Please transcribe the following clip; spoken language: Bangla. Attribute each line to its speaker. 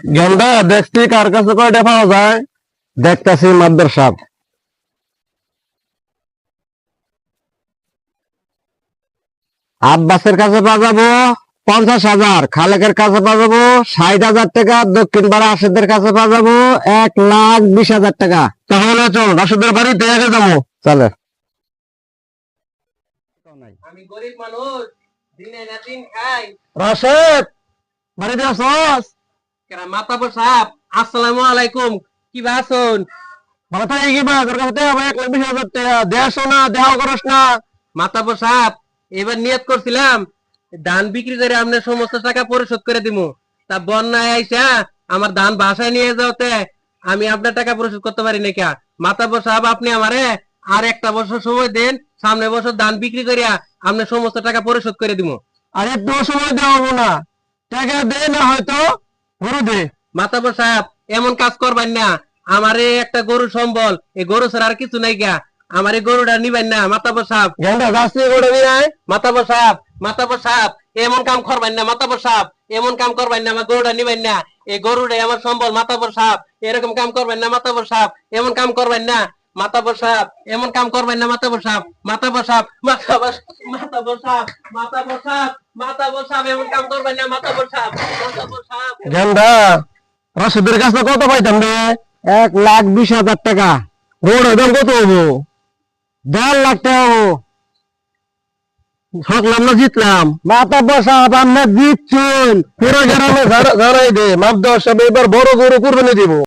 Speaker 1: গেন্দা দেখছি কার কাছে কয়টা পাওয়া যায়, দেখতেছি মাদ্দার সাপ। আব্বাসের কাছে পাওয়া যাবো 50,000, খালেকের কাছে পাওয়া যাবো 60,000 টাকা, দক্ষিণ পাড়া রাশেদের কাছে পাওয়া যাবো 1,20,000 টাকা। তাহলে চল রাশেদের বাড়িতে এসে যাবো, চলে।
Speaker 2: আমি গরিব মানুষ, দিনে না দিন খাই।
Speaker 1: রাশেদ বাড়িতে আসস?
Speaker 2: কেরা মাতাবর সাহেব, আসসালামু আলাইকুম। কি বাসন?
Speaker 1: ভালো থাকি কি বা, তোর কাছে 1,20,000 টাকা দেশ না, দেহ করস না।
Speaker 2: মাতাবর সাহেব, এবার নিয়ত করছিলাম ধান বিক্রি করে আপনার সমস্ত টাকা পরিশোধ করে দিমু। তা বন্যায় আইসা আমার ধান বাসায় নিয়ে যাওয়াতে আমি আপনার টাকা পরিশোধ করতে পারি না। কে মাতাবর সাহেব, আপনি আমারে আর একটা বছর সময় দেন, সামনে বছর ধান বিক্রি করিয়া আপনার সমস্ত টাকা পরিশোধ করে দিমু।
Speaker 1: আর একটু সময় দেওয়া হবো না, টাকা দে না হয়তো গরু দে।
Speaker 2: মাতাবর সাহেব, এমন কাজ করবেন না। আমারে একটা গরু সম্বল, এই গরু ছাড়া আর কিছু নাই গা। আমার এই গরুটা নিবেন না মাতাবর সাহেব।
Speaker 1: গেন্দা যাচ্ছি করে নিয়ে আয়।
Speaker 2: মাতাবর সাহেব, মাতাবর সাহেব, এমন কাম করবেন না মাতাবর সাহেব। এমন কাম করবেন না, আমার গরুটা নিবেন না। এই গরুটাই আমার সম্বল মাতাবর সাহেব। এরকম কাম করবেন না মাতাবর সাহেব। এমন কাম করবেন না মাতাবর সাহেব। এমন কাম করবেন না মাতাবর সাহেব। মাতাবর সাহেব, মাতাবর মাতাবর সাহেব, মাতাবর সাহেব, মাতাবর সাহেব, এমন কাম করবেন না মাতাবর সাহেব। মাতাবর সাহেব,
Speaker 1: গেন্দা রাশেদের কাছে কত পাইতাম রে? 1,20,000 টাকা। রোডের দাম কত হবো? 1,50,000 টাকা হবো। ঠকলাম না জিতলাম? মাথা বসা আমরা জিতছেন, পুরো গ্রামে ঝাড়াই দে। মাপ দেওয়ার সব এবার বড় গরু কুরবানি দিব।